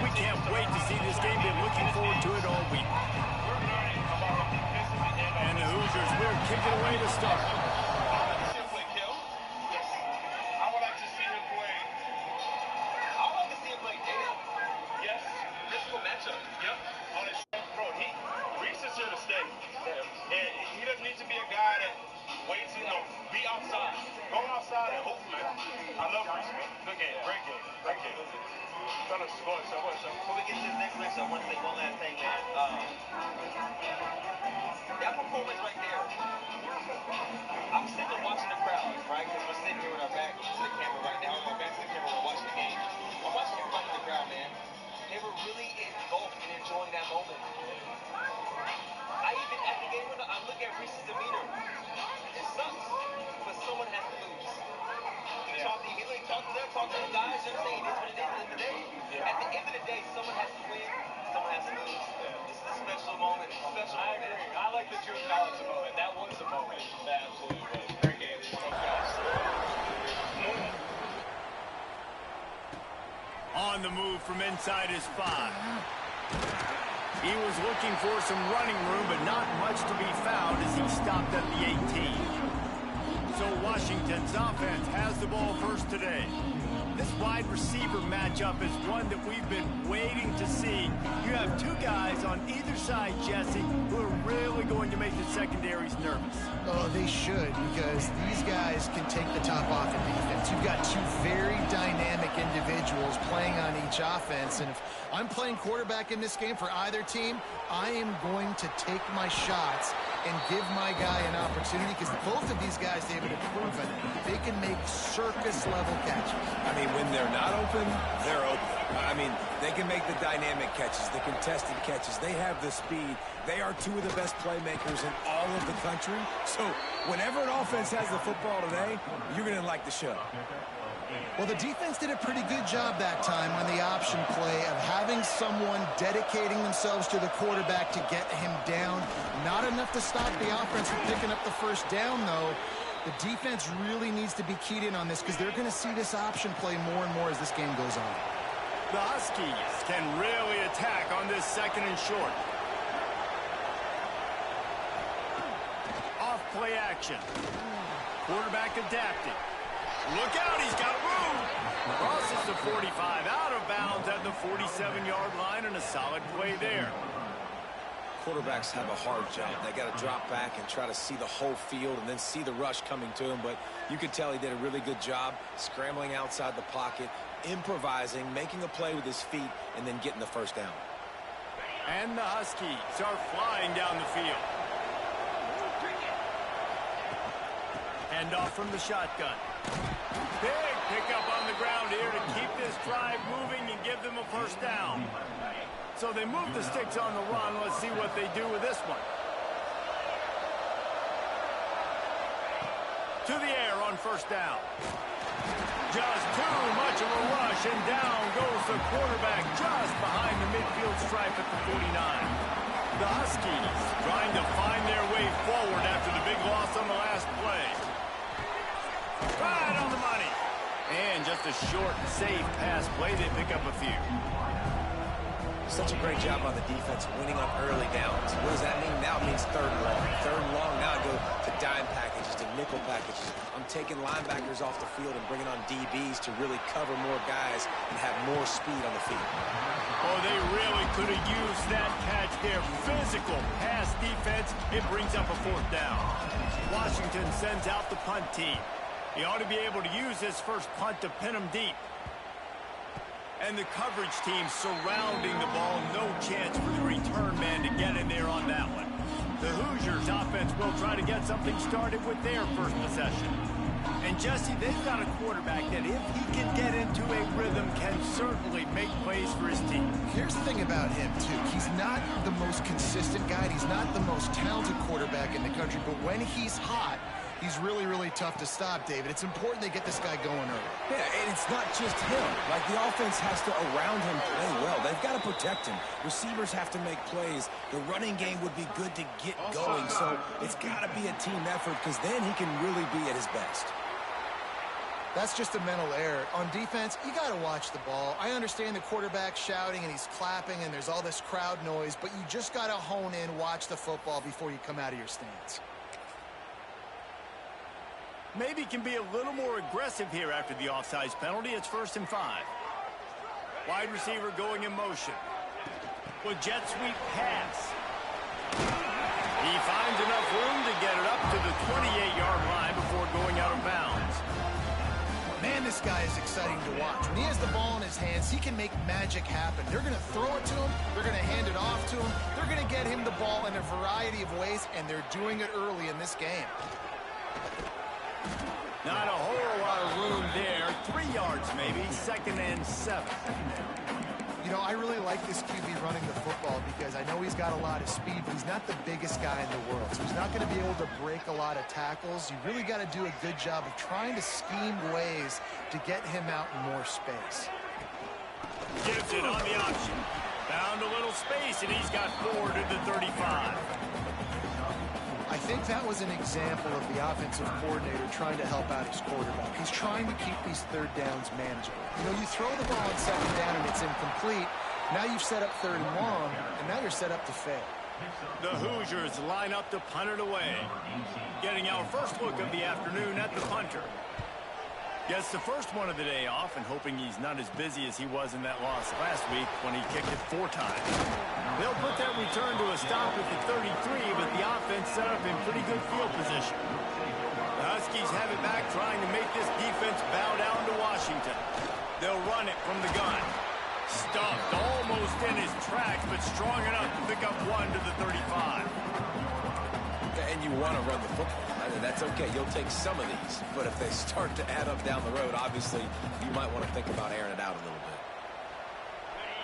we can't wait to see this game. Been looking forward to it all week. And the Hoosiers will kick it away to start. Before we get to the next list, I want to say one last thing, man. That performance right there, I'm sitting there watching the crowd, right? Because we're sitting here with our back to the camera right now, or our back to the camera, we're watching the game. I'm watching everybody in the crowd, man. They were really engulfed and enjoying that moment. I even, at the game, I look at Reese's demeanor. It sucks, but someone has to lose. Talk to the guys, and say it is what it is at the end of the day. At the end of the day, someone has to win, someone has to lose. This is a special moment. I agree. I like that you acknowledge the moment. That was the moment. That absolutely was. Great game. On the move from inside his 5. He was looking for some running room, but not much to be found as he stopped at the 18. So Washington's offense has the ball first today. This wide receiver matchup is one that we've been waiting to see. You have two guys on either side, Jesse, who are really going to make the secondaries nervous. Oh, they should, because these guys can take the top off in defense. You've got two very dynamic individuals playing on each offense, and if I'm playing quarterback in this game for either team, I am going to take my shots and give my guy an opportunity, because both of these guys, David, have proven they can make circus-level catches. I mean, when they're not open, they're open. I mean, they can make the dynamic catches, the contested catches. They have the speed. They are two of the best playmakers in all of the country. So whenever an offense has the football today, you're going to like the show. Well, the defense did a pretty good job that time on the option play of having someone dedicating themselves to the quarterback to get him down. Not enough to stop the offense from picking up the first down, though. The defense really needs to be keyed in on this, because they're going to see this option play more and more as this game goes on. The Huskies can really attack on this second and short. Off play action. Quarterback adapting. Look out, he's got room. Crosses the 45, out of bounds at the 47-yard line, and a solid play there. Quarterbacks have a hard job. They got to drop back and try to see the whole field and then see the rush coming to him. But you could tell he did a really good job scrambling outside the pocket, improvising, making a play with his feet, and then getting the first down. And the Huskies are flying down the field. Hand off from the shotgun. Big pickup on the ground here to keep this drive moving and give them a first down. So they move the sticks on the run. Let's see what they do with this one. To the air on first down. Just too much of a rush, and down goes the quarterback just behind the midfield stripe at the 49. The Huskies trying to find their way forward after the big loss on the last play. Right on the money. And just a short, safe pass play. They pick up a few. Such a great job on the defense winning on early downs. What does that mean? Now it means third and long. Third and long, now I go to dime packages, to nickel packages. I'm taking linebackers off the field and bringing on DBs to really cover more guys and have more speed on the field. Oh, they really could have used that catch there. Physical pass defense. It brings up a fourth down. Washington sends out the punt team. He ought to be able to use this first punt to pin him deep. And the coverage team surrounding the ball. No chance for the return man to get in there on that one. The Hoosiers offense will try to get something started with their first possession. And Jesse, they've got a quarterback that if he can get into a rhythm can certainly make plays for his team. Here's the thing about him, too. He's not the most consistent guy. He's not the most talented quarterback in the country. But when he's hot, he's really, really tough to stop, David. It's important they get this guy going early. Yeah, and it's not just him. Like, the offense has to, around him, play well. They've got to protect him. Receivers have to make plays. The running game would be good to get going. So it's got to be a team effort, because then he can really be at his best. That's just a mental error. On defense, you got to watch the ball. I understand the quarterback shouting and he's clapping and there's all this crowd noise, but you just got to hone in, watch the football before you come out of your stance. Maybe can be a little more aggressive here after the offsides penalty. It's 1st and 5. Wide receiver going in motion. With jet sweep pass. He finds enough room to get it up to the 28-yard line before going out of bounds. Man, this guy is exciting to watch. When he has the ball in his hands, he can make magic happen. They're going to throw it to him. They're going to hand it off to him. They're going to get him the ball in a variety of ways, and they're doing it early in this game. Not a whole lot of room there. 3 yards maybe. 2nd and 7. You know, I really like this QB running the football because I know he's got a lot of speed, but he's not the biggest guy in the world. So he's not going to be able to break a lot of tackles. You really got to do a good job of trying to scheme ways to get him out in more space. Gives it on the option. Found a little space, and he's got 4 to the 35. I think that was an example of the offensive coordinator trying to help out his quarterback. He's trying to keep these 3rd downs manageable. You know, you throw the ball on 2nd down and it's incomplete. Now you've set up 3rd and long, and now you're set up to fail. The Hoosiers line up to punt it away. Getting our first look of the afternoon at the punter. Gets the first one of the day off and hoping he's not as busy as he was in that loss last week when he kicked it 4 times. They'll put that return to a stop at the 33, but the offense set up in pretty good field position. The Huskies have it back, trying to make this defense bow down to Washington. They'll run it from the gun. Stuffed almost in his tracks, but strong enough to pick up 1 to the 35. And you want to run the football. I mean, that's okay. You'll take some of these. But if they start to add up down the road, obviously, you might want to think about airing it out a little bit.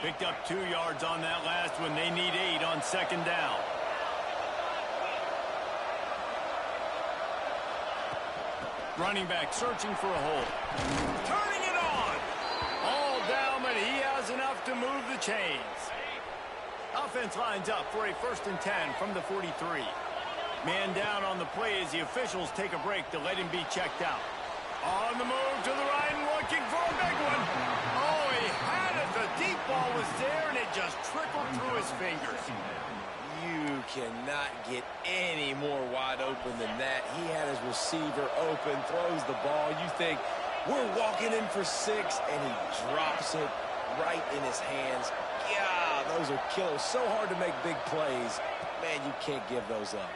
Picked up 2 yards on that last one. They need 8 on 2nd down. Running back searching for a hole. Turning it on. All down, but he has enough to move the chains. Offense lines up for a 1st and 10 from the 43. Man down on the play as the officials take a break to let him be checked out. On the move to the right and looking for a big one. Oh, he had it. The deep ball was there, and it just trickled through his fingers. You cannot get any more wide open than that. He had his receiver open, throws the ball. You think, we're walking in for 6, and he drops it right in his hands. Yeah, those are killers. So hard to make big plays. Man, you can't give those up.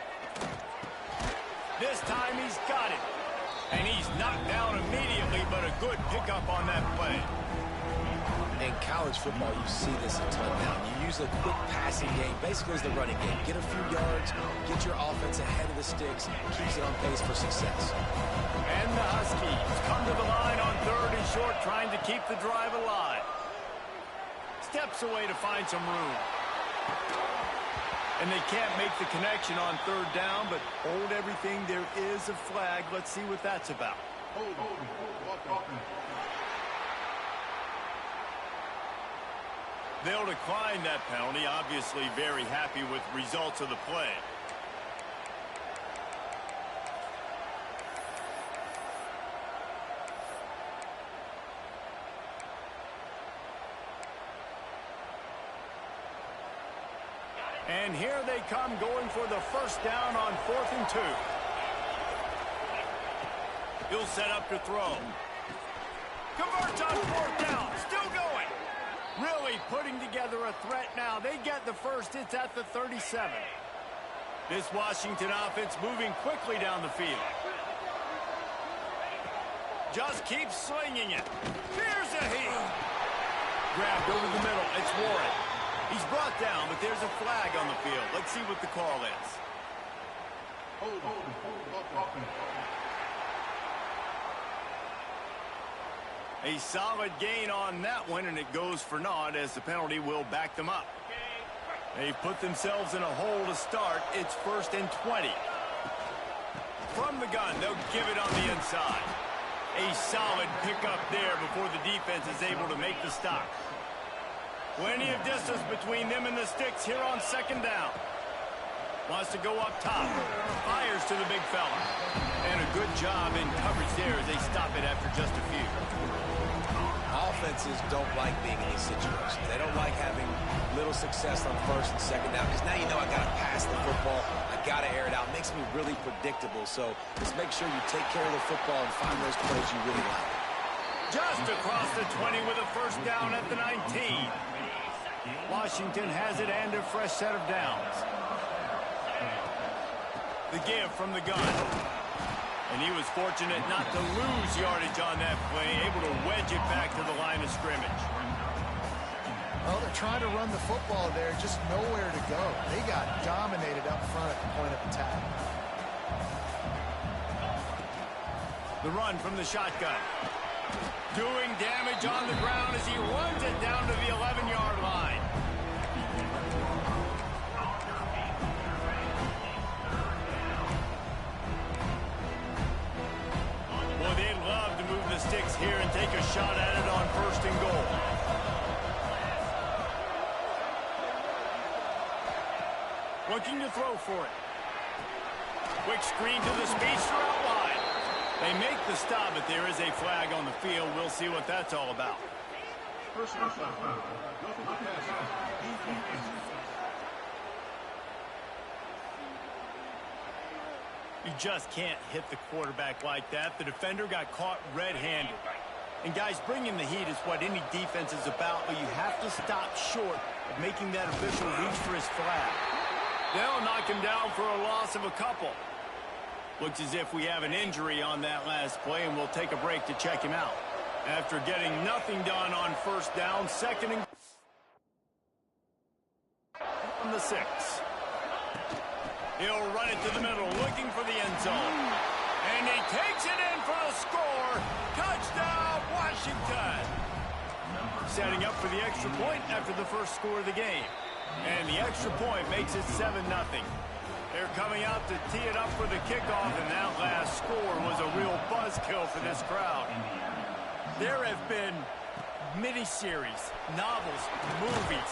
This time he's got it. And he's knocked down immediately, but a good pickup on that play. In college football, you see this a ton now. You use a quick passing game, basically as the running game. Get a few yards, get your offense ahead of the sticks, keeps it on pace for success. And the Huskies come to the line on 3rd and short, trying to keep the drive alive. Steps away to find some room. And they can't make the connection on 3rd down, but hold everything. There is a flag. Let's see what that's about. They'll decline that penalty. Obviously very happy with results of the play. And here they come, going for the 1st down on 4th and 2. He'll set up to throw. Converts on 4th down. Still going. Really putting together a threat now. They get the first. It's at the 37. This Washington offense moving quickly down the field. Just keeps slinging it. Here's a heat. Grabbed over the middle. It's Warren. He's brought down, but there's a flag on the field. Let's see what the call is. A solid gain on that one, and it goes for naught as the penalty will back them up. They've put themselves in a hole to start. It's 1st and 20. From the gun, they'll give it on the inside. A solid pickup there before the defense is able to make the stop. Plenty of distance between them and the sticks here on 2nd down. Wants to go up top. Fires to the big fella. And a good job in coverage there as they stop it after just a few. Offenses don't like being in these situations. They don't like having little success on first and second down because now you know I got to pass the football. I got to air it out. It makes me really predictable. So just make sure you take care of the football and find those plays you really like. Just across the 20 with a first down at the 19. Washington has it and a fresh set of downs. The give from the gun. And he was fortunate not to lose yardage on that play, able to wedge it back to the line of scrimmage. Well, they're trying to run the football there, just nowhere to go. They got dominated up front at the point of attack. The run from the shotgun. Doing damage on the ground as he runs it down to the 11-yard line. Boy, they'd love to move the sticks here and take a shot at it on first and goal. Looking to throw for it. Quick screen to the speedster out wide. They make the stop, but there is a flag on the field. We'll see what that's all about. You just can't hit the quarterback like that. The defender got caught red-handed. And guys, bringing the heat is what any defense is about, but you have to stop short of making that official reach for his flag. They'll knock him down for a loss of a couple. Looks as if we have an injury on that last play, and we'll take a break to check him out. After getting nothing done on first down, second and on the 6. He'll run it to the middle, looking for the end zone. And he takes it in for the score. Touchdown, Washington. Setting up for the extra point after the first score of the game. And the extra point makes it 7-0. They're coming out to tee it up for the kickoff, and that last score was a real buzzkill for this crowd. There have been miniseries, novels, movies,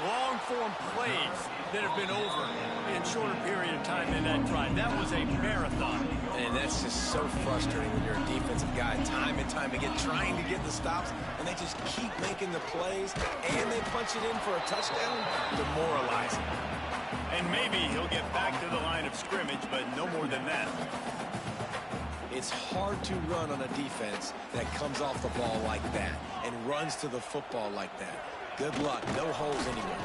long-form plays that have been over in shorter period of time than that drive. That was a marathon. And that's just so frustrating when you're a defensive guy, time and time again, trying to get the stops, and they just keep making the plays, and they punch it in for a touchdown. Demoralizing. And maybe he'll get back to the line of scrimmage, but no more than that. It's hard to run on a defense that comes off the ball like that and runs to the football like that. Good luck. No holes anywhere.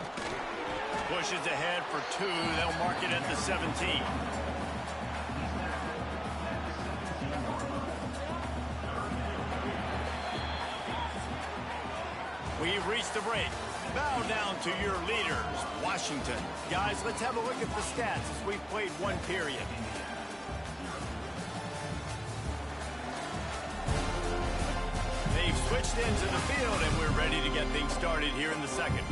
Pushes ahead for 2. They'll mark it at the 17. We've reached the break. Bow down to your leaders, Washington. Guys, let's have a look at the stats as we've played one period. They've switched into the field, and we're ready to get things started here in the second.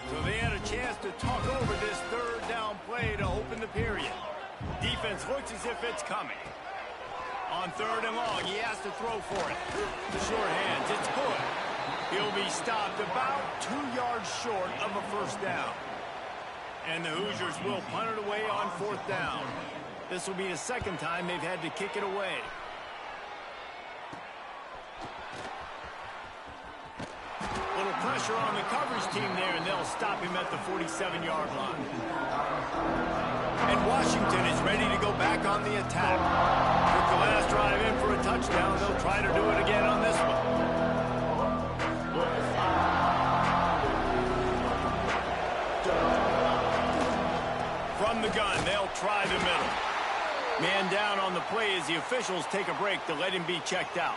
So they had a chance to talk over this third down play to open the period. Defense looks as if it's coming. On third and long, he has to throw for it. Short hands, it's good. He'll be stopped about 2 yards short of a first down. And the Hoosiers will punt it away on fourth down. This will be the second time they've had to kick it away. Little pressure on the coverage team there, and they'll stop him at the 47-yard line. And Washington is ready to go back on the attack. Took the last drive in for a touchdown. They'll try to do it again on this one. From the gun, they'll try the middle. Man down on the play as the officials take a break to let him be checked out.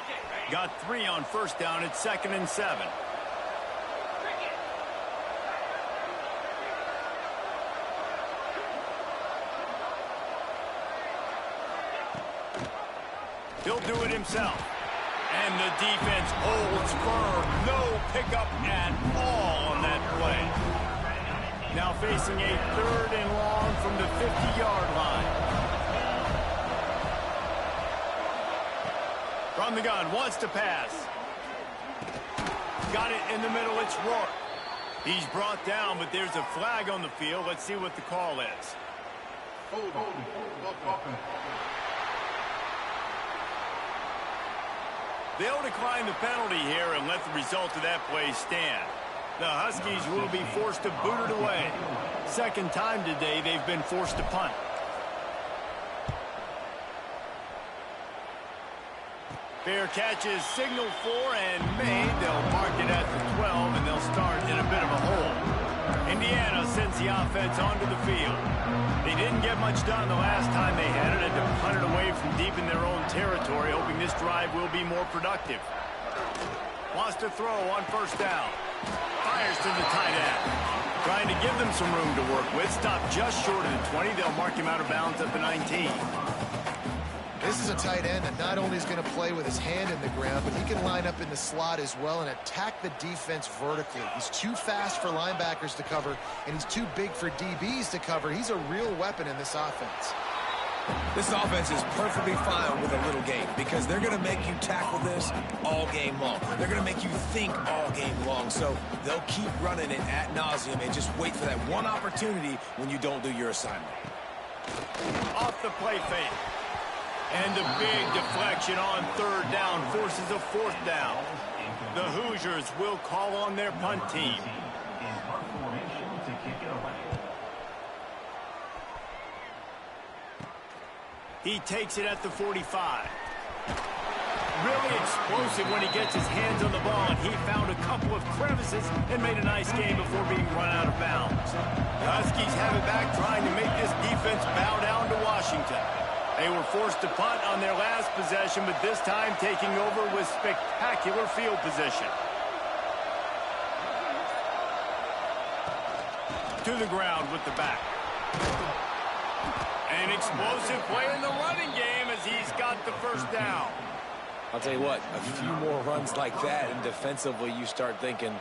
Got 3 on first down. It's 2nd and 7. He'll do it himself. And the defense holds firm. No pickup at all on that play. Now facing a third and long from the 50-yard line. From the gun, wants to pass. got it in the middle. It's Rourke. He's brought down, but there's a flag on the field. Let's see what the call is. They'll decline the penalty here and let the result of that play stand. The Huskies will be forced to boot it away. Second time today they've been forced to punt. Fair catch is signaled for and made. They'll mark it at the 12, and they'll start in a bit of a hole. Indiana sends the offense onto the field. They didn't get much done the last time they had it, and to punt it away from deep in their own territory, hoping this drive will be more productive. Wants to throw on first down. Fires to the tight end. Trying to give them some room to work with. Stopped just short of the 20. They'll mark him out of bounds at the 19. This is a tight end that not only is going to play with his hand in the ground, but he can line up in the slot as well and attack the defense vertically. He's too fast for linebackers to cover, and he's too big for DBs to cover. He's a real weapon in this offense. This offense is perfectly fine with a little game because they're going to make you tackle this all game long. They're going to make you think all game long. So they'll keep running it ad nauseum and just wait for that one opportunity when you don't do your assignment. Off the play fake. And a big deflection on third down forces a fourth down. The Hoosiers will call on their punt team. He takes it at the 45. Really explosive when he gets his hands on the ball, and he found a couple of crevices and made a nice game before being run out of bounds. The Huskies have it back, trying to make this defense bow down to Washington. They were forced to punt on their last possession, but this time taking over with spectacular field position. To the ground with the back. An explosive play in the running game as he's got the first down. I'll tell you what, a few more runs like that, and defensively you start thinking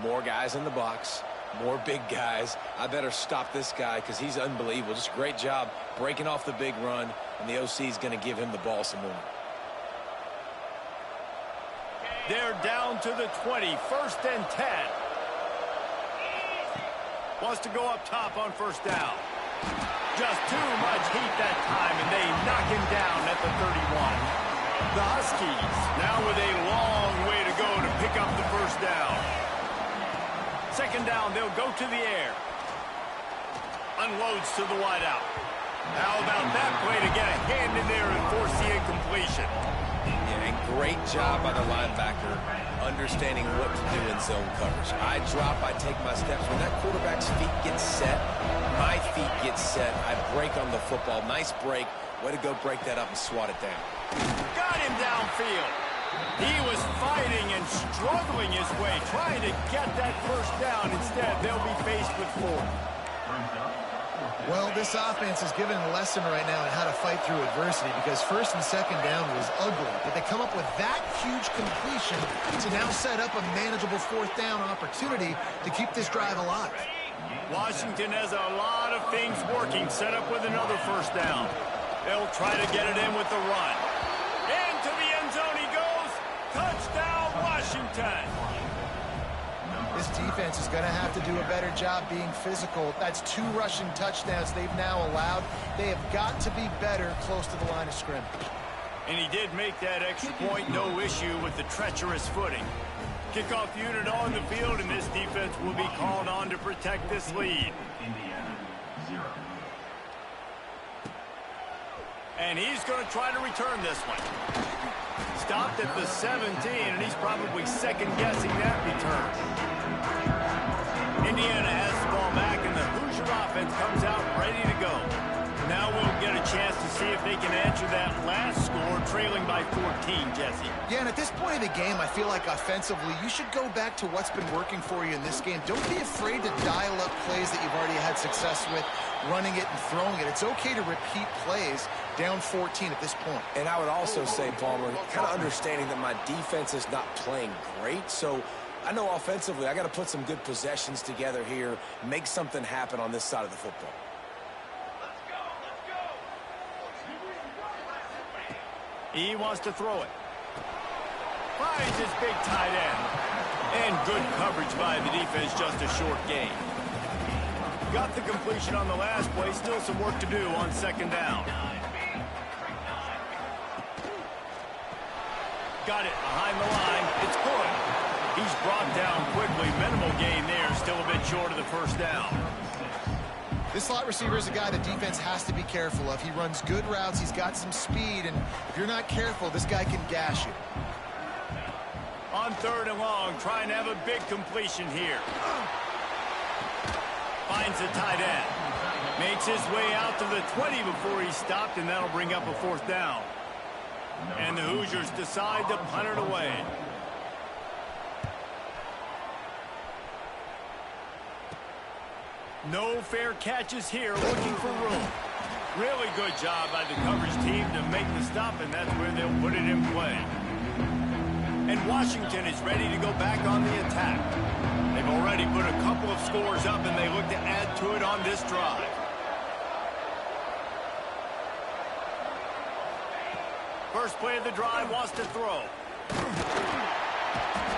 more guys in the box, more big guys. I better stop this guy because he's unbelievable. Just a great job breaking off the big run, and the OC is going to give him the ball some more. They're down to the 20, first and 10. Wants to go up top on first down. Just too much heat that time, and they knock him down at the 31. The Huskies now with a long way to go to pick up the first down. Second down, they'll go to the air. Unloads to the wideout. How about that play to get a hand in there and force the incompletion? Yeah, and great job by the linebacker understanding what to do in zone coverage. I drop, I take my steps. When that quarterback's feet get set, my feet get set. I break on the football. Nice break. Way to go break that up and swat it down. Got him downfield. He was fighting and struggling his way, trying to get that first down. Instead, they'll be faced with 4. Well, this offense is given a lesson right now on how to fight through adversity because first and second down was ugly, but they come up with that huge completion to now set up a manageable fourth down opportunity to keep this drive alive. Washington has a lot of things working, set up with another first down. They'll try to get it in with the run. Into the end zone he goes. Touchdown, Washington. This defense is going to have to do a better job being physical. That's 2 rushing touchdowns they've now allowed. They have got to be better close to the line of scrimmage. And he did make that extra point, no issue with the treacherous footing. Kickoff unit on the field, and this defense will be called on to protect this lead. And he's going to try to return this one. Stopped at the 17, and he's probably second-guessing that return. Indiana has the ball back, and the Hoosier offense comes out ready to go. Now we'll get a chance to see if they can answer that last score, trailing by 14, Jesse. Yeah, and at this point of the game, I feel like offensively, you should go back to what's been working for you in this game. Don't be afraid to dial up plays that you've already had success with, running it and throwing it. It's okay to repeat plays down 14 at this point. And I would also say, Palmer, kind of understanding that my defense is not playing great, so I know offensively I got to put some good possessions together here, make something happen on this side of the football. He wants to throw it. Finds his big tight end. And good coverage by the defense, just a short gain. Got the completion on the last play, still some work to do on second down. Got it behind the line. It's good. He's brought down quickly. Minimal gain there, still a bit short of the first down. This slot receiver is a guy the defense has to be careful of. He runs good routes. He's got some speed, and if you're not careful, this guy can gash you. On third and long, trying to have a big completion here. Finds the tight end. Makes his way out to the 20 before he stopped, and that'll bring up a fourth down. And the Hoosiers decide to punt it away. No fair catches here, looking for room. Really good job by the coverage team to make the stop, and that's where they'll put it in play. And Washington is ready to go back on the attack. They've already put a couple of scores up, and they look to add to it on this drive. First play of the drive, wants to throw.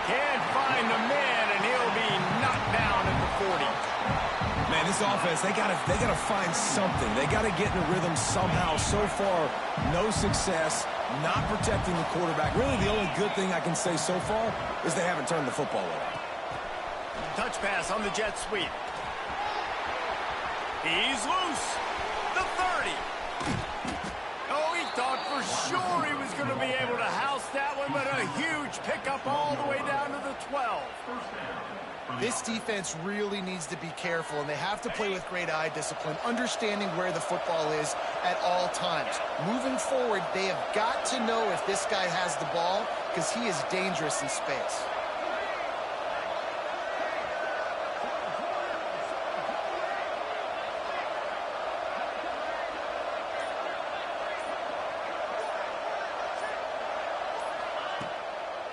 Can't find the man, and he'll be knocked down at the 40. Man, this offense, they gotta find something. They gotta get in a rhythm somehow. So far, no success, not protecting the quarterback. Really, the only good thing I can say so far is they haven't turned the football over. Touch pass on the jet sweep. He's loose. The 30. Oh, he thought for sure he was going to be able to house that one, but a huge pickup all the way down to the 12. This defense really needs to be careful, and they have to play with great eye discipline, understanding where the football is at all times. Moving forward, they have got to know if this guy has the ball, because he is dangerous in space.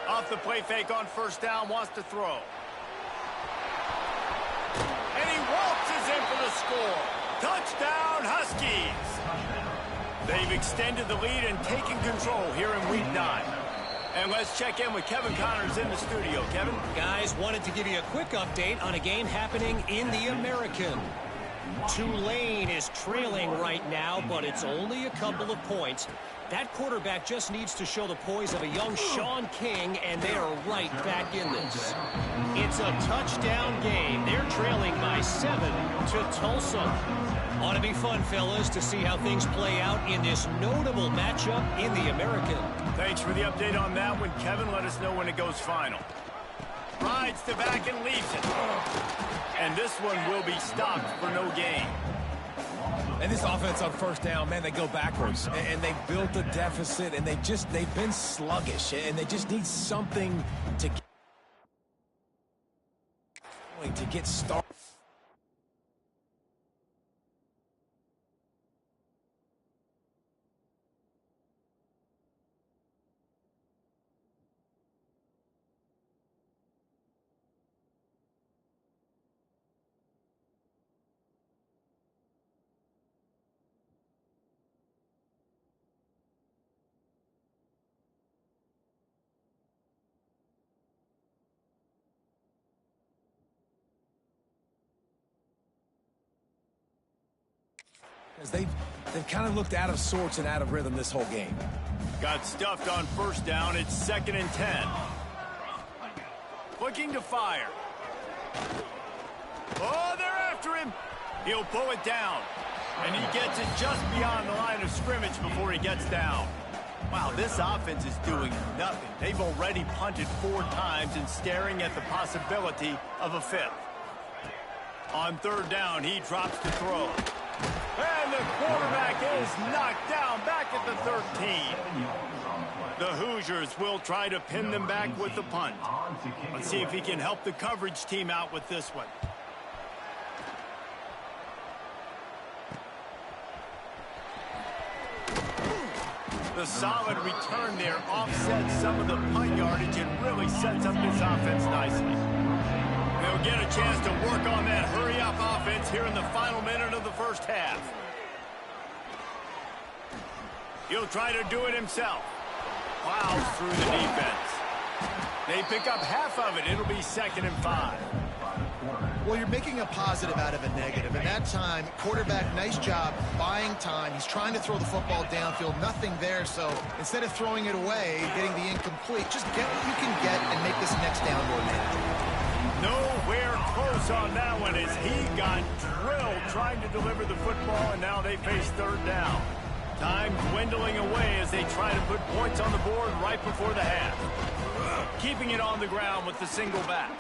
Off the play fake on first down, wants to throw. And he waltzes in for the score. Touchdown, Huskies. They've extended the lead and taken control here in Week 9. And let's check in with Kevin Connors in the studio. Kevin? Guys, wanted to give you a quick update on a game happening in the American. Tulane is trailing right now, but it's only a couple of points. That quarterback just needs to show the poise of a young Sean King, and they are right back in this. It's a touchdown game. They're trailing by 7 to Tulsa. Ought to be fun, fellas, to see how things play out in this notable matchup in the American. Thanks for the update on that one, Kevin. Let us know when it goes final. Rides to back and leaves it. And this one will be stopped for no gain. And this offense on first down, man, they go backwards. And they built a deficit, and they've been sluggish. And they just need something to get started. They've kind of looked out of sorts and out of rhythm this whole game. Got stuffed on first down. It's 2nd and 10. Looking to fire. Oh, they're after him. He'll pull it down. And he gets it just beyond the line of scrimmage before he gets down. Wow, this offense is doing nothing. They've already punted 4 times and staring at the possibility of a 5th. On third down, he drops to throw. And the quarterback is knocked down back at the 13. The Hoosiers will try to pin them back with the punt. Let's see if he can help the coverage team out with this one. The solid return there offsets some of the punt yardage and really sets up this offense nicely. They'll get a chance to work on that hurry-up offense here in the final minute of the first half. He'll try to do it himself. Plows through the defense. They pick up half of it. It'll be 2nd and 5. Well, you're making a positive out of a negative. And that time, quarterback, nice job buying time. He's trying to throw the football downfield. Nothing there. So instead of throwing it away, getting the incomplete, just get what you can get and make this next down more manageable. Nowhere close on that one as he got drilled trying to deliver the football, and now they face 3rd down. Time dwindling away as they try to put points on the board right before the half. Keeping it on the ground with the single back.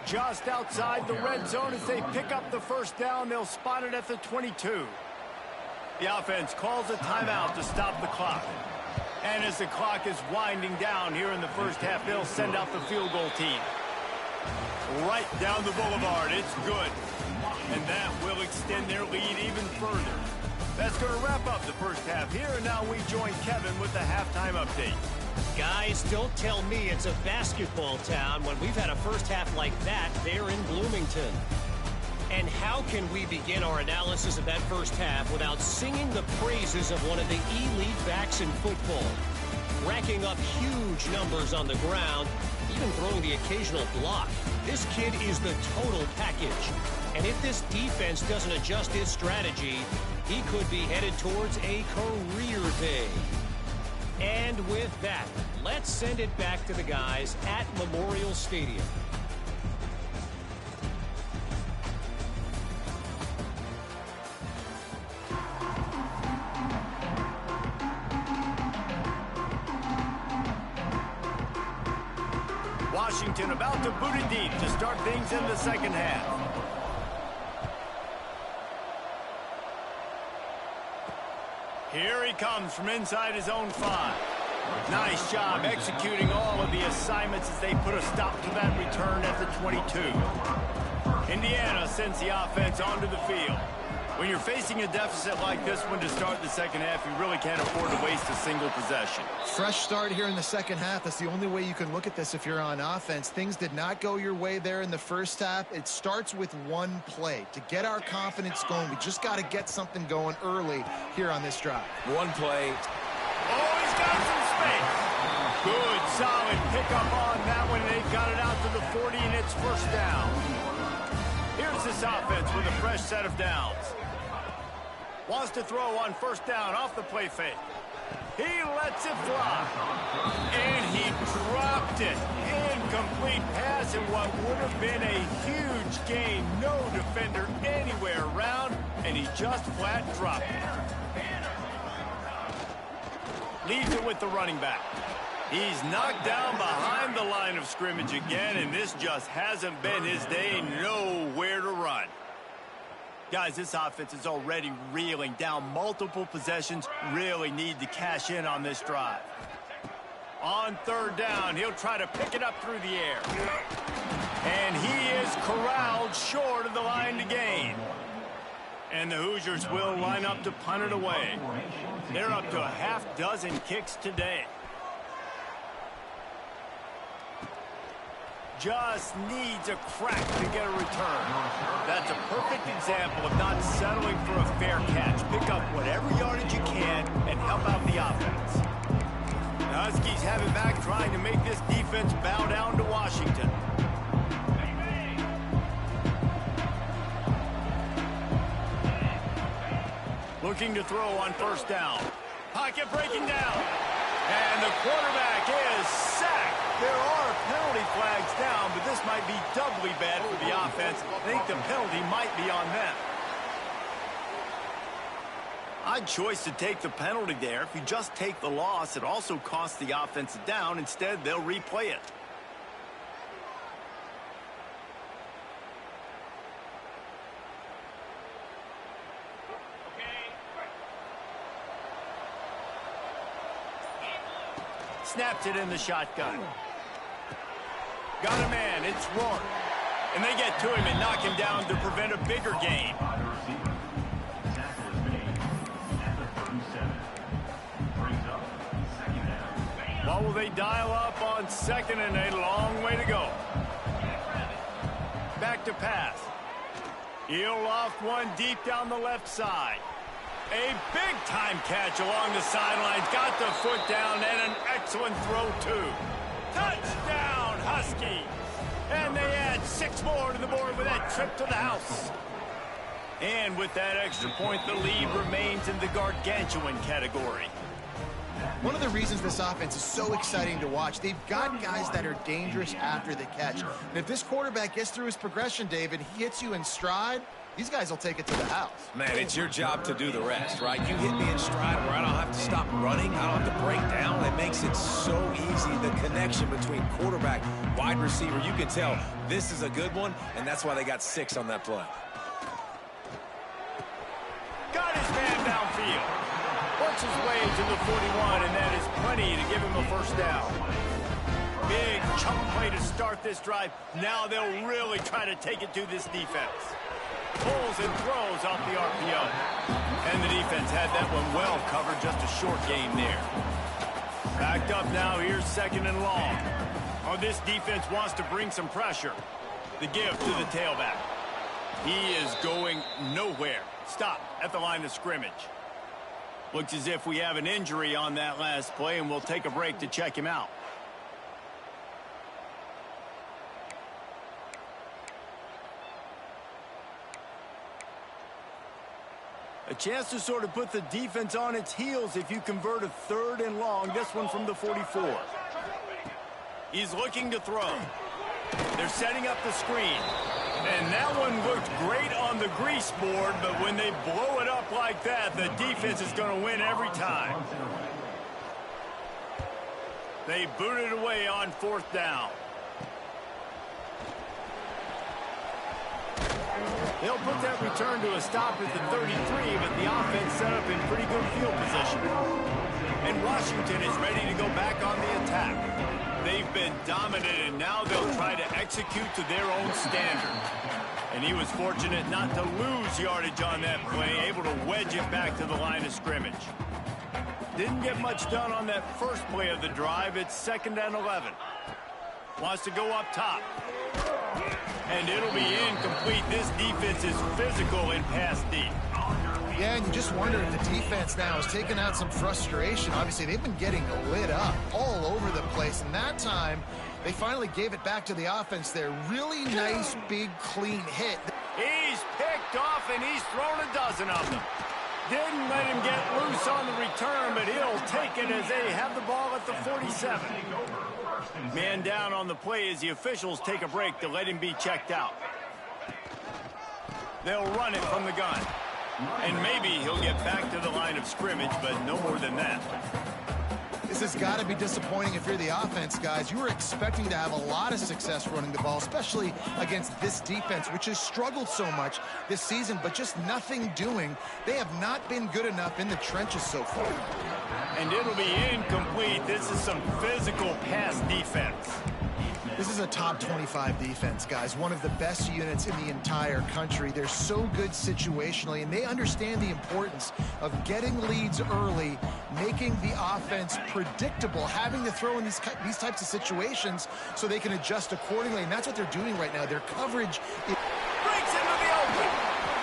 Just outside the red zone as they pick up the 1st down. They'll spot it at the 22. The offense calls a timeout to stop the clock. And as the clock is winding down here in the 1st half, they'll send out the field goal team. Right down the boulevard. It's good. And that will extend their lead even further. That's going to wrap up the 1st half here. And now we join Kevin with the halftime update. Guys, don't tell me it's a basketball town when we've had a 1st half like that there in Bloomington. And how can we begin our analysis of that 1st half without singing the praises of one of the elite backs in football? Racking up huge numbers on the ground, even throwing the occasional block. This kid is the total package. And if this defense doesn't adjust his strategy, he could be headed towards a career day. And with that, let's send it back to the guys at Memorial Stadium. Washington about to boot it deep to start things in the 2nd half. Here he comes from inside his own 5. Nice job executing all of the assignments as they put a stop to that return at the 22. Indiana sends the offense onto the field. When you're facing a deficit like this one to start the 2nd half, you really can't afford to waste a single possession. Fresh start here in the 2nd half. That's the only way you can look at this if you're on offense. Things did not go your way there in the 1st half. It starts with one play. To get our confidence going, we just got to get something going early here on this drive. One play. Oh, he's got some space. Good, solid pickup on that one. They got it out to the 40, and it's 1st down. Here's this offense with a fresh set of downs. Wants to throw on 1st down off the play fake. He lets it fly. And he dropped it. Incomplete pass in what would have been a huge gain. No defender anywhere around, and he just flat dropped it. Leaves it with the running back. He's knocked down behind the line of scrimmage again, and this just hasn't been his day. Nowhere to run. Guys, this offense is already reeling down multiple possessions. Really need to cash in on this drive. On 3rd down, he'll try to pick it up through the air. And he is corralled short of the line to gain. And the Hoosiers will line up to punt it away. They're up to a half-dozen kicks today. Just needs a crack to get a return. That's a perfect example of not settling for a fair catch. Pick up whatever yardage you can and help out the offense. The Huskies have it back, trying to make this defense bow down to Washington. Looking to throw on 1st down. Pocket breaking down. And the quarterback is sacked. There are penalty flags down, but this might be doubly bad for the offense. I think the penalty might be on them. Odd choice to take the penalty there. If you just take the loss, it also costs the offense a down. Instead, they'll replay it. Snaps it in the shotgun. Got a man. It's Rourke. And they get to him and knock him down to prevent a bigger gain. What will they dial up on 2nd and a long way to go? Back to pass. He'll loft one deep down the left side. A big-time catch along the sidelines. Got the foot down and an excellent throw, too. Touchdown! Husky. And they add 6 more to the board with that trip to the house. And with that extra point, the lead remains in the gargantuan category. One of the reasons this offense is so exciting to watch, they've got guys that are dangerous after the catch. And if this quarterback gets through his progression, David, he hits you in stride, these guys will take it to the house. Man, it's your job to do the rest, right? You hit me in stride where I don't have to stop running. I don't have to break down. It makes it so easy. The connection between quarterback, wide receiver, you can tell this is a good one, and that's why they got 6 on that play. Got his man downfield. Works his way to the 41, and that is plenty to give him a first down. Big chunk play to start this drive. Now they'll really try to take it to this defense. Pulls and throws off the RPO. And the defense had that one well covered, just a short gain there. Backed up now, here's 2nd and long. Oh, this defense wants to bring some pressure. The give to the tailback. He is going nowhere. Stop at the line of scrimmage. Looks as if we have an injury on that last play, and we'll take a break to check him out. A chance to sort of put the defense on its heels if you convert a 3rd and long. This one from the 44. He's looking to throw. They're setting up the screen. And that one looked great on the grease board, but when they blow it up like that, the defense is going to win every time. They boot it away on 4th down. They'll put that return to a stop at the 33, but the offense set up in pretty good field position. And Washington is ready to go back on the attack. They've been dominated, and now they'll try to execute to their own standard. And he was fortunate not to lose yardage on that play, able to wedge it back to the line of scrimmage. Didn't get much done on that first play of the drive. It's 2nd and 11. Wants to go up top. And it'll be incomplete. This defense is physical in pass deep. Yeah, and you just wonder if the defense now has taken out some frustration. Obviously, they've been getting lit up all over the place. And that time, they finally gave it back to the offense there. Really nice, big, clean hit. He's picked off, and he's thrown a dozen of them. Didn't let him get loose on the return, but he'll take it as they have the ball at the 47. Man down on the play as the officials take a break to let him be checked out. They'll run it from the gun. And maybe he'll get back to the line of scrimmage, but no more than that. This has got to be disappointing if you're the offense, guys. You were expecting to have a lot of success running the ball, especially against this defense, which has struggled so much this season, but just nothing doing. They have not been good enough in the trenches so far. And it'll be incomplete. This is some physical pass defense. This is a top 25 defense, guys. One of the best units in the entire country. They're so good situationally, and they understand the importance of getting leads early, making the offense predictable, having to throw in these types of situations so they can adjust accordingly, and that's what they're doing right now. Their coverage breaks into the open.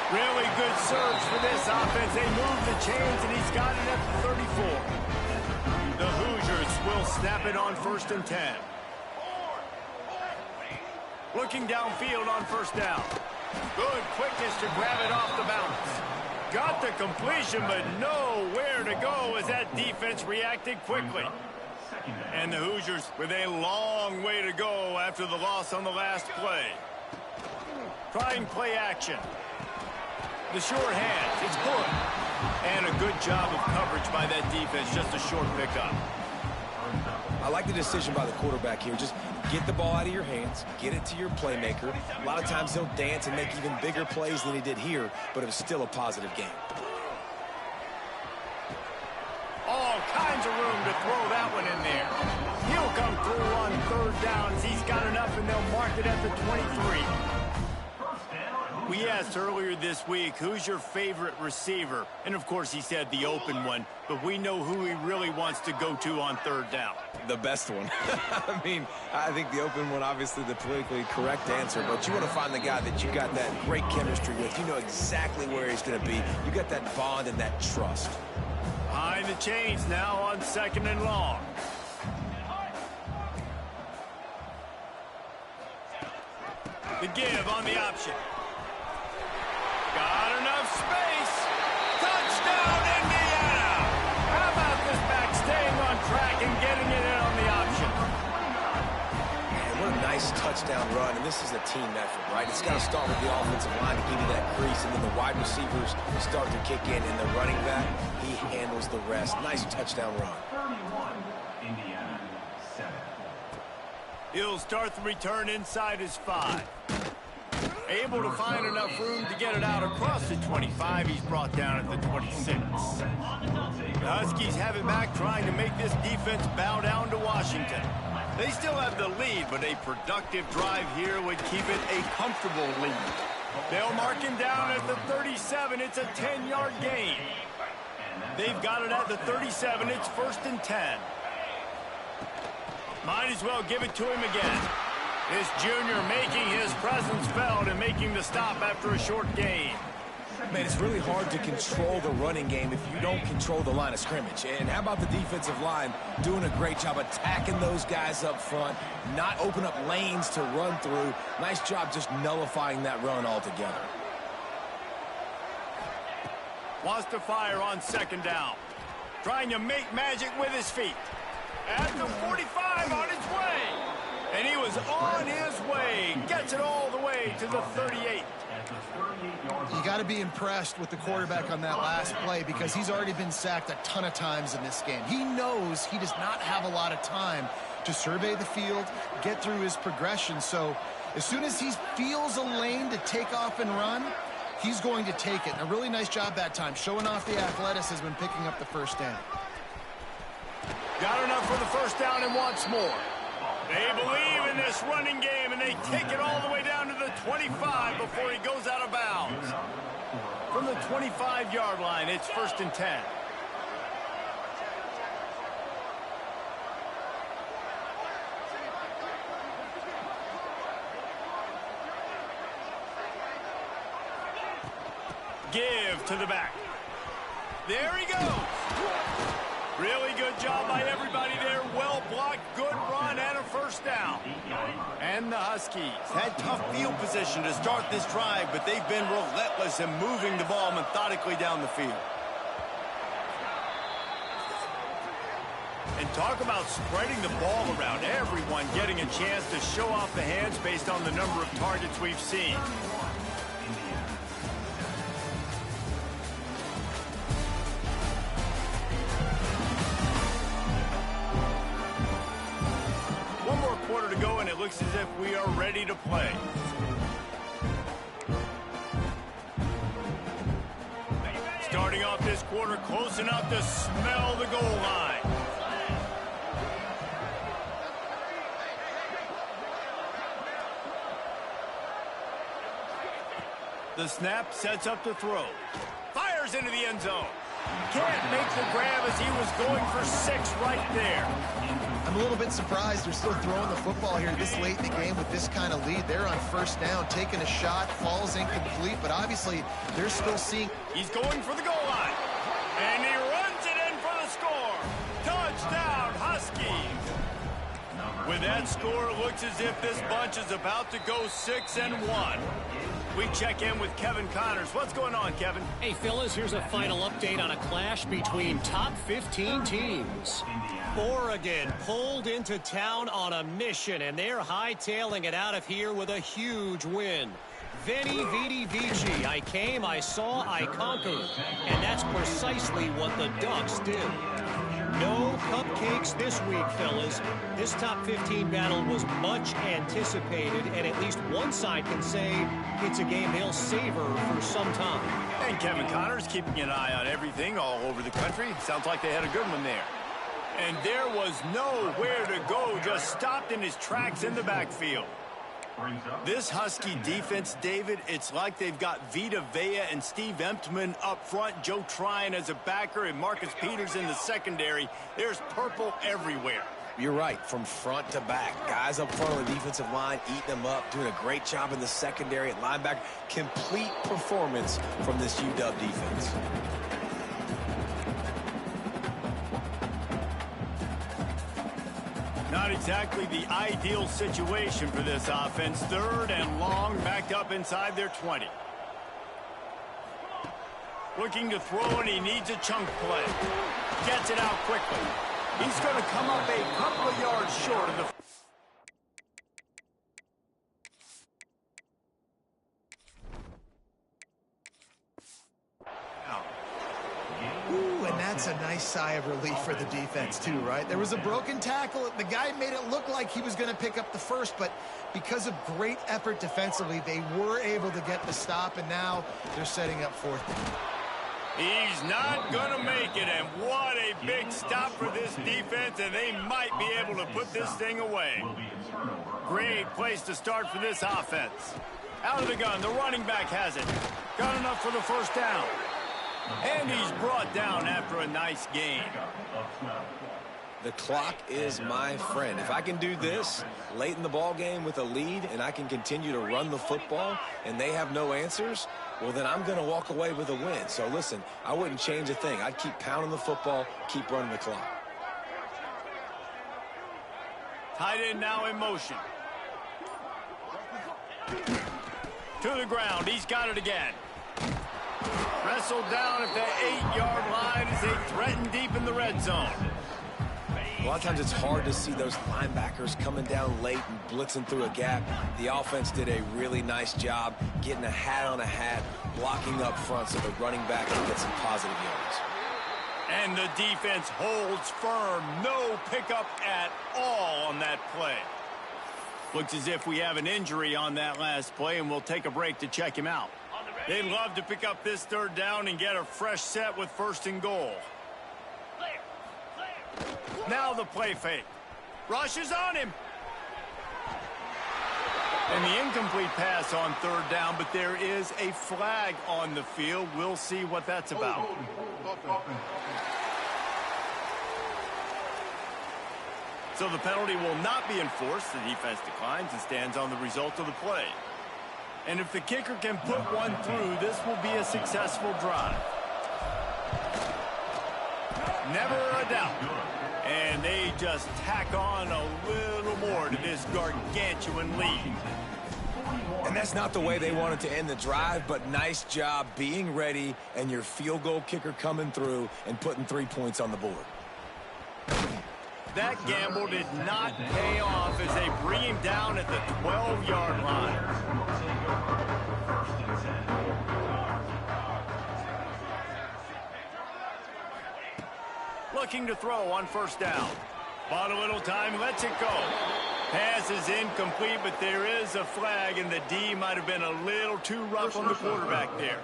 Really good surge for this offense. They move the chains, and he's got it at the 34. The Hoosiers will snap it on 1st and 10. Looking downfield on 1st down. Good quickness to grab it off the bounce. Got the completion, but nowhere to go as that defense reacted quickly. And the Hoosiers with a long way to go after the loss on the last play. Trying play action. The short hands, it's good. And a good job of coverage by that defense, just a short pickup. I like the decision by the quarterback here. Just get the ball out of your hands, get it to your playmaker. A lot of times he'll dance and make even bigger plays than he did here, but it was still a positive game. All kinds of room to throw that one in there. He'll come through on 3rd downs. He's got enough, and they'll mark it at the 23. We asked earlier this week, who's your favorite receiver? And, of course, he said the open one, but we know who he really wants to go to on 3rd down. The best one. I mean, I think the open one, obviously the politically correct answer, but you want to find the guy that you got that great chemistry with. You know exactly where he's going to be. You got that bond and that trust. Behind the chains now on 2nd and long. The give on the option. Got enough space. Touchdown, Indiana! How about this back staying on track and getting it in on the option? Man, what a nice touchdown run, and this is a team effort, right? It's got to start with the offensive line to give you that crease, and then the wide receivers start to kick in, and the running back, he handles the rest. Nice touchdown run. 31, Indiana, 7. He'll start the return inside his 5. Able to find enough room to get it out across the 25. He's brought down at the 26. The Huskies have it back, trying to make this defense bow down to Washington. They still have the lead, but a productive drive here would keep it a comfortable lead. They'll mark him down at the 37. It's a 10-yard gain. They've got it at the 37. It's 1st and 10. Might as well give it to him again. This junior making his presence felt and making the stop after a short gain. Man, it's really hard to control the running game if you don't control the line of scrimmage. And how about the defensive line doing a great job attacking those guys up front, not open up lanes to run through. Nice job just nullifying that run altogether. Wants to fire on 2nd down. Trying to make magic with his feet. At the 45, on his way. And he was on his way. Gets it all the way to the 38. You got to be impressed with the quarterback on that last play because he's already been sacked a ton of times in this game. He knows he does not have a lot of time to survey the field, get through his progression. So as soon as he feels a lane to take off and run, he's going to take it. And a really nice job that time, showing off the athleticism and picking up the 1st down. Got enough for the 1st down and wants more. They believe in this running game, and they take it all the way down to the 25 before he goes out of bounds. From the 25-yard line, it's 1st and 10. Give to the back. There he goes. Really good job by everybody there. Well blocked, good run, and a 1st down. And the Huskies had tough field position to start this drive, but they've been relentless in moving the ball methodically down the field. And talk about spreading the ball around. Everyone getting a chance to show off the hands based on the number of targets we've seen. To go, and it looks as if we are ready to play. Starting off this quarter close enough to smell the goal line. The snap sets up the throw. Fires into the end zone. Can't make the grab as he was going for 6 right there. I'm a little bit surprised they're still throwing the football here this late in the game with this kind of lead. They're on 1st down, taking a shot, falls incomplete, but obviously they're still seeing. He's going for the goal line, and he runs it in for the score. Touchdown, Huskies. With that score, it looks as if this bunch is about to go 6-1. We check in with Kevin Connors. What's going on, Kevin? Hey, fellas, here's a final update on a clash between top 15 teams. Oregon pulled into town on a mission, and they're hightailing it out of here with a huge win. Veni, vidi, vici. I came, I saw, I conquered. And that's precisely what the Ducks did. No cupcakes this week, fellas. This top 15 battle was much anticipated, and at least one side can say it's a game they'll savor for some time. And Kevin Connors keeping an eye on everything all over the country. Sounds like they had a good one there. And there was nowhere to go, just stopped in his tracks in the backfield. This Husky defense, David, it's like they've got Vita Vea and Steve Emptman up front, Joe Tryon as a backer, and Marcus Peters in the secondary. There's purple everywhere. You're right, from front to back. Guys up front on the defensive line, eating them up, doing a great job in the secondary at linebacker. Complete performance from this UW defense. Not exactly the ideal situation for this offense. 3rd and long, backed up inside their 20. Looking to throw, and he needs a chunk play. Gets it out quickly. He's going to come up a couple of yards short of the... Ooh, and that's a nice sigh of relief for the defense too, right? There was a broken tackle. The guy made it look like he was going to pick up the first, but because of great effort defensively, they were able to get the stop, and now they're setting up 4th down. He's not going to make it, and what a big stop for this defense, and they might be able to put this thing away. Great place to start for this offense. Out of the gun, the running back has it. Got enough for the 1st down. And he's brought down after a nice gain. The clock is my friend. If I can do this late in the ball game with a lead and I can continue to run the football and they have no answers, well, then I'm going to walk away with a win. So, listen, I wouldn't change a thing. I'd keep pounding the football, keep running the clock. Tight end now in motion. To the ground. He's got it again. Wrestled down at the 8-yard line as they threaten deep in the red zone. A lot of times it's hard to see those linebackers coming down late and blitzing through a gap. The offense did a really nice job getting a hat on a hat, blocking up front so the running back can get some positive yards. And the defense holds firm. No pickup at all on that play. Looks as if we have an injury on that last play, and we'll take a break to check him out. They'd love to pick up this 3rd down and get a fresh set with 1st and goal. Now the play fake. Rushes on him. And the incomplete pass on 3rd down, but there is a flag on the field. We'll see what that's about. So the penalty will not be enforced. The defense declines and stands on the result of the play. And if the kicker can put one through, this will be a successful drive. Never a doubt. And they just tack on a little more to this gargantuan lead. And that's not the way they wanted to end the drive, but nice job being ready and your field goal kicker coming through and putting 3 points on the board. That gamble did not pay off as they bring him down at the 12-yard line. Looking to throw on 1st down. Bought a little time, lets it go. Pass is incomplete, but there is a flag, and the D might have been a little too rough on the quarterback there.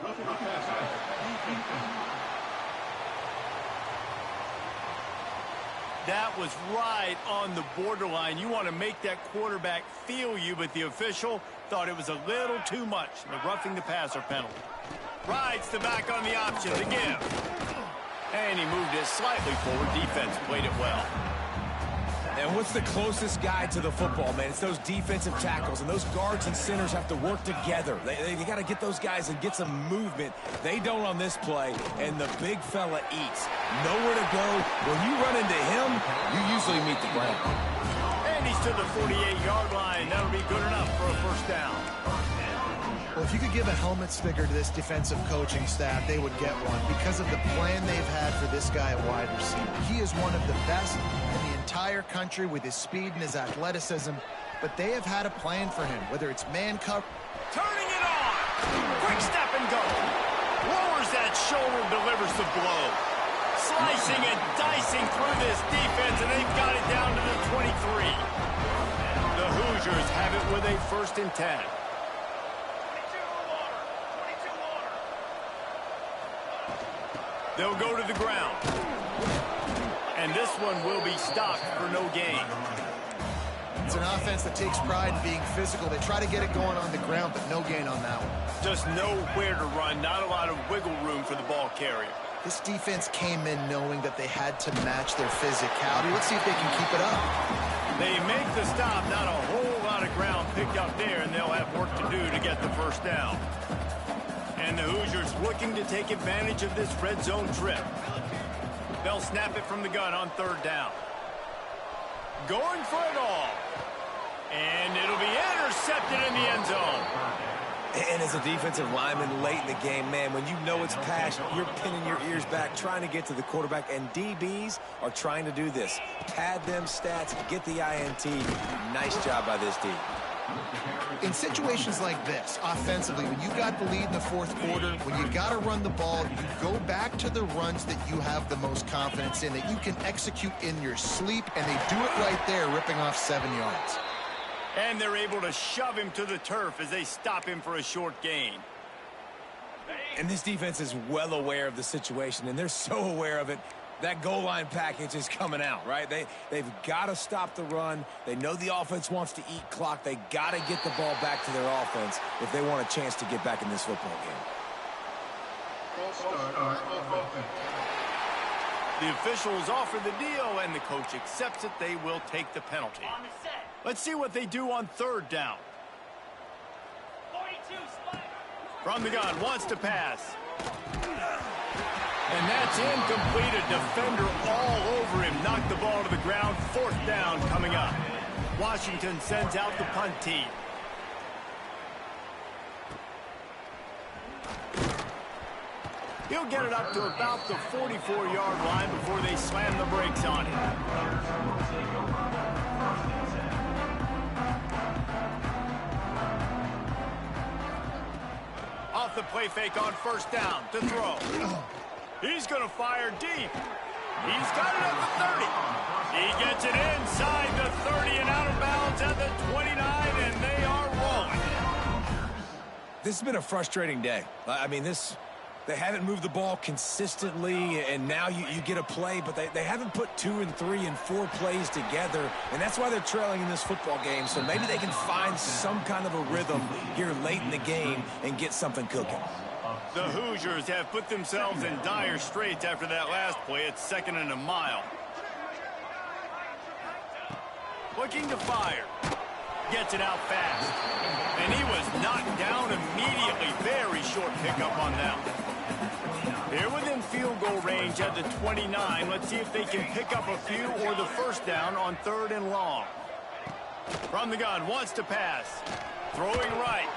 That was right on the borderline. You want to make that quarterback feel you, but the official thought it was a little too much. The roughing the passer penalty. Rides the back on the option to give. And he moved it slightly forward. Defense played it well. And what's the closest guy to the football, man? It's those defensive tackles, and those guards and centers have to work together. They got to get those guys and get some movement. They don't on this play, and the big fella eats. Nowhere to go. When you run into him, you usually meet the ground. And he's to the 48-yard line. That'll be good enough for a 1st down. Well, if you could give a helmet sticker to this defensive coaching staff, they would get one because of the plan they've had for this guy at wide receiver. He is one of the best in the entire country with his speed and his athleticism, but they have had a plan for him, whether it's man cover. Turning it on. Quick step and go. Lowers that shoulder, delivers the blow. Slicing and dicing through this defense, and they've got it down to the 23. The Hoosiers have it with a 1st and 10. They'll go to the ground. And this one will be stopped for no gain. It's an offense that takes pride in being physical. They try to get it going on the ground, but no gain on that one. Just nowhere to run, not a lot of wiggle room for the ball carrier. This defense came in knowing that they had to match their physicality. Let's see if they can keep it up. They make the stop, not a whole lot of ground picked up there, and they'll have work to do to get the 1st down. And the Hoosiers looking to take advantage of this red zone trip. They'll snap it from the gun on 3rd down. Going for it all. And it'll be intercepted in the end zone. And as a defensive lineman late in the game, man, when you know it's pass, you're pinning your ears back, trying to get to the quarterback, and DBs are trying to do this. Pad them stats, get the INT. Nice job by this D. In situations like this, offensively, when you got the lead in the fourth quarter, when you got to run the ball, you go back to the runs that you have the most confidence in, that you can execute in your sleep, and they do it right there, ripping off 7 yards. And they're able to shove him to the turf as they stop him for a short gain. And this defense is well aware of the situation, and they're so aware of it. That goal line package is coming out, right? They've got to stop the run. They know the offense wants to eat clock. They got to get the ball back to their offense if they want a chance to get back in this football game. The officials offer the deal, and the coach accepts it. They will take the penalty. Let's see what they do on third down. From the gun, wants to pass. And that's incomplete. A defender all over him. Knocked the ball to the ground. Fourth down coming up. Washington sends out the punt team. He'll get it up to about the 44-yard line before they slam the brakes on it. Off the play fake on first down to throw. He's going to fire deep. He's got it at the 30. He gets it inside the 30 and out of bounds at the 29, and they are rolling. This has been a frustrating day. I mean, they haven't moved the ball consistently, and now you get a play, but they haven't put 2 and 3 and 4 plays together, and that's why they're trailing in this football game. So maybe they can find some kind of a rhythm here late in the game and get something cooking. The Hoosiers have put themselves in dire straits after that last play. It's 2nd and a mile. Looking to fire. Gets it out fast. And he was knocked down immediately. Very short pickup on that one. They're within field goal range at the 29. Let's see if they can pick up a few or the first down on 3rd and long. From the gun, wants to pass. Throwing right.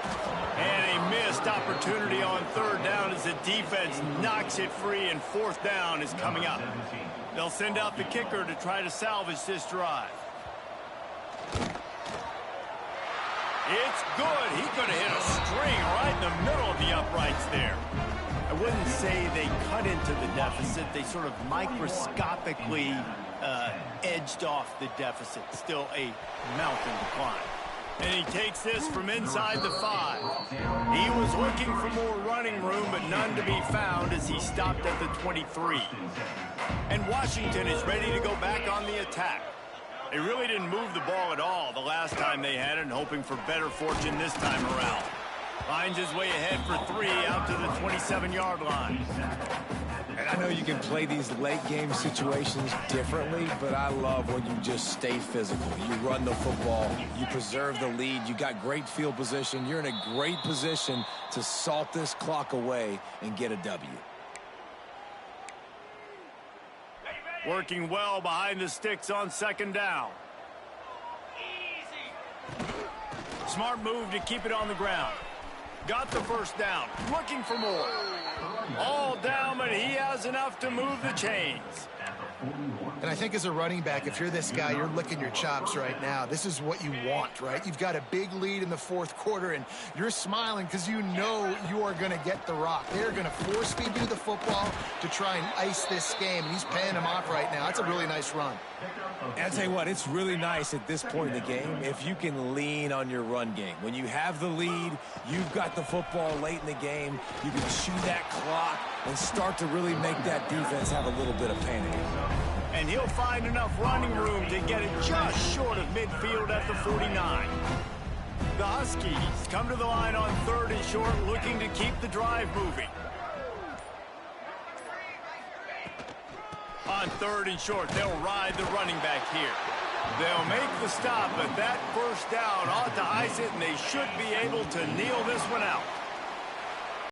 And a missed opportunity on 3rd down as the defense knocks it free, and 4th down is coming up. They'll send out the kicker to try to salvage this drive. It's good. He could have hit a string right in the middle of the uprights there. I wouldn't say they cut into the deficit. They sort of microscopically edged off the deficit. Still a mountain to climb. And he takes this from inside the 5. He was looking for more running room, but none to be found as he stopped at the 23. And Washington is ready to go back on the attack. They really didn't move the ball at all the last time they had it, and hoping for better fortune this time around. Finds his way ahead for 3 out to the 27-yard line. And I know you can play these late game situations differently, but I love when you just stay physical. You run the football, you preserve the lead, you got great field position, you're in a great position to salt this clock away and get a W. Working well behind the sticks on 2nd down. Smart move to keep it on the ground. Got the first down. Looking for more. All down, but he has enough to move the chains. And I think as a running back, if you're this guy, you're licking your chops right now. This is what you want, right? You've got a big lead in the 4th quarter, and you're smiling because you know you are going to get the rock. They're going to force feed you the football to try and ice this game, and he's paying them off right now. That's a really nice run. And I'll tell you what, it's really nice at this point in the game if you can lean on your run game. When you have the lead, you've got the football late in the game, you can chew that clock and start to really make that defense have a little bit of panic. And he'll find enough running room to get it just short of midfield at the 49. The Huskies come to the line on 3rd and short, looking to keep the drive moving. On 3rd and short, they'll ride the running back here. They'll make the stop, but that first down ought to ice it, and they should be able to kneel this one out.